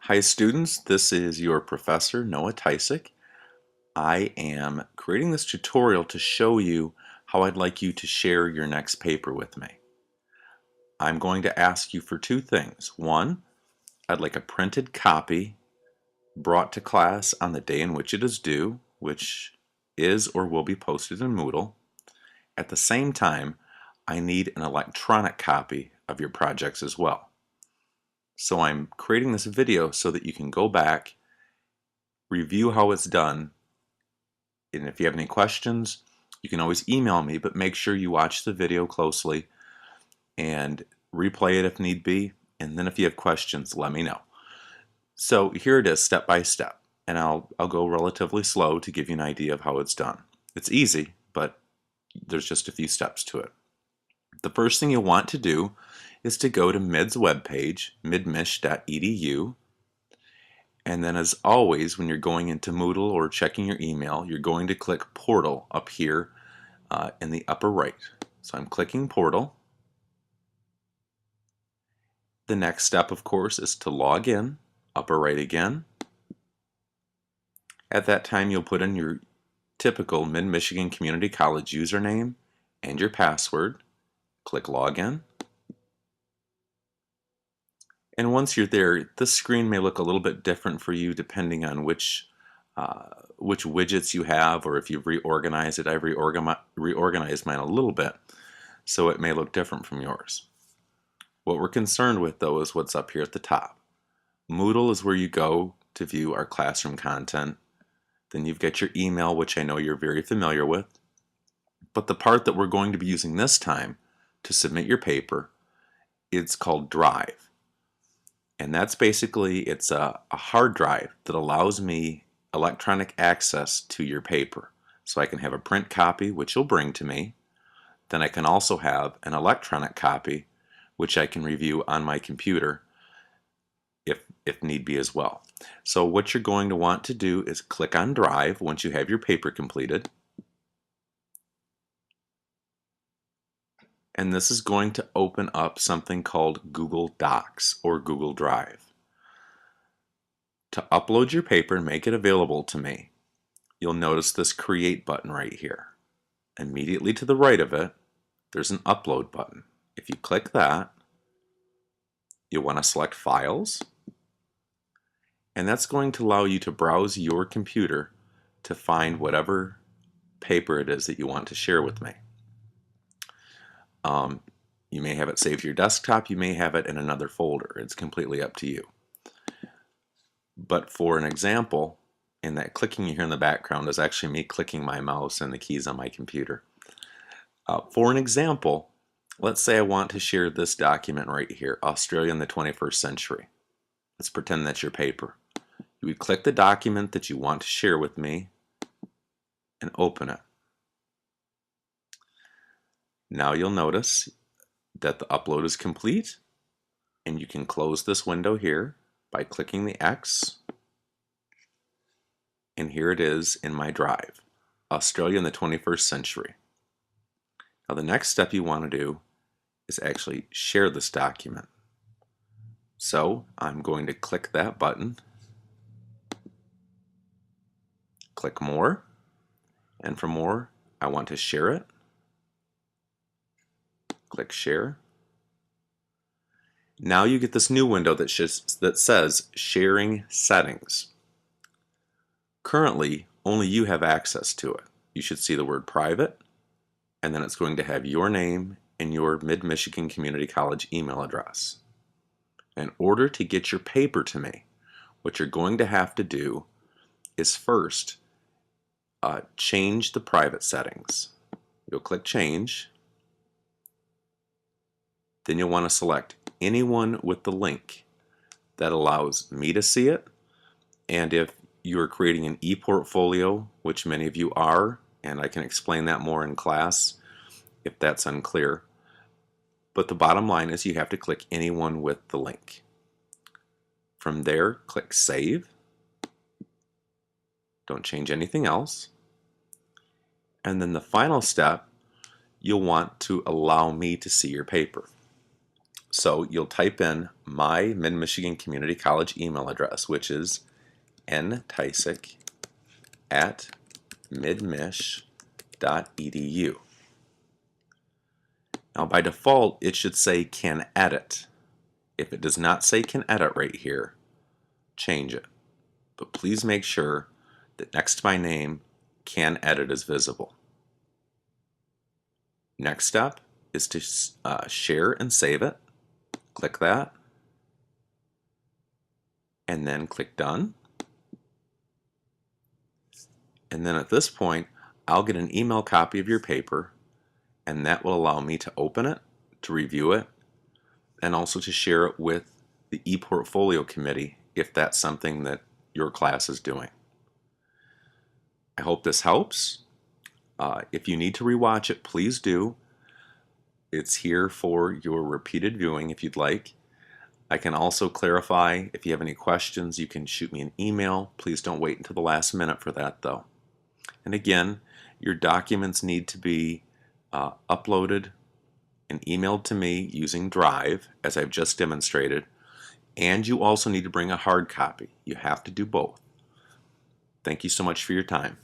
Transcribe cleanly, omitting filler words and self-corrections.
Hi students, this is your professor Noah Tysick. I am creating this tutorial to show you how I'd like you to share your next paper with me. I'm going to ask you for two things. One, I'd like a printed copy brought to class on the day in which it is due, which is or will be posted in Moodle. At the same time, I need an electronic copy of your projects as well. So I'm creating this video so that you can go back, review how it's done, and if you have any questions, you can always email me, but make sure you watch the video closely and replay it if need be, and then if you have questions, let me know. So here it is, step by step, and I'll go relatively slow to give you an idea of how it's done. It's easy, but there's just a few steps to it. The first thing you'll want to do is to go to MID's webpage, midmich.edu, and then as always, when you're going into Moodle or checking your email, you're going to click Portal up here in the upper right. So I'm clicking Portal. The next step, of course, is to log in, upper right again. At that time, you'll put in your typical Mid-Michigan Community College username and your password. Click Login. And once you're there, this screen may look a little bit different for you depending on which widgets you have, or if you've reorganized it. I've reorganized mine a little bit, so it may look different from yours. What we're concerned with, though, is what's up here at the top. Moodle is where you go to view our classroom content. Then you've got your email, which I know you're very familiar with. But the part that we're going to be using this time to submit your paper, it's called Drive. And that's basically, it's a hard drive that allows me electronic access to your paper. So I can have a print copy, which you'll bring to me. Then I can also have an electronic copy, which I can review on my computer if need be as well. So what you're going to want to do is click on Drive once you have your paper completed. And this is going to open up something called Google Docs or Google Drive. To upload your paper and make it available to me, you'll notice this Create button right here. Immediately to the right of it, there's an Upload button. If you click that, you'll want to select Files, and that's going to allow you to browse your computer to find whatever paper it is that you want to share with me. You may have it saved to your desktop, you may have it in another folder. It's completely up to you. But for an example, in that clicking you hear in the background is actually me clicking my mouse and the keys on my computer. For an example, let's say I want to share this document right here, Australia in the 21st Century. Let's pretend that's your paper. You would click the document that you want to share with me and open it. Now you'll notice that the upload is complete, and you can close this window here by clicking the X, and here it is in my drive, Australia in the 21st Century. Now the next step you want to do is actually share this document. So I'm going to click that button, click More, and for more I want to share it. Click Share. Now you get this new window that says Sharing Settings. Currently, only you have access to it. You should see the word Private, and then it's going to have your name and your Mid-Michigan Community College email address. In order to get your paper to me, what you're going to have to do is first change the private settings. You'll click Change. Then you'll want to select anyone with the link that allows me to see it, and if you're creating an e-portfolio, which many of you are, and I can explain that more in class if that's unclear. But the bottom line is you have to click anyone with the link. From there, click Save. Don't change anything else. And then the final step, you'll want to allow me to see your paper. So you'll type in my Mid-Michigan Community College email address, which is ntysick@midmich.edu. Now by default, it should say can edit. If it does not say can edit right here, change it. But please make sure that next to my name, can edit is visible. Next step is to share and save it. Click that. And then click done. And then at this point, I'll get an email copy of your paper, and that will allow me to open it, to review it, and also to share it with the ePortfolio committee if that's something that your class is doing. I hope this helps. If you need to rewatch it, please do. It's here for your repeated viewing if you'd like. I can also clarify if you have any questions, you can shoot me an email. Please don't wait until the last minute for that though. And again, your documents need to be uploaded and emailed to me using Drive, as I've just demonstrated, and you also need to bring a hard copy. You have to do both. Thank you so much for your time.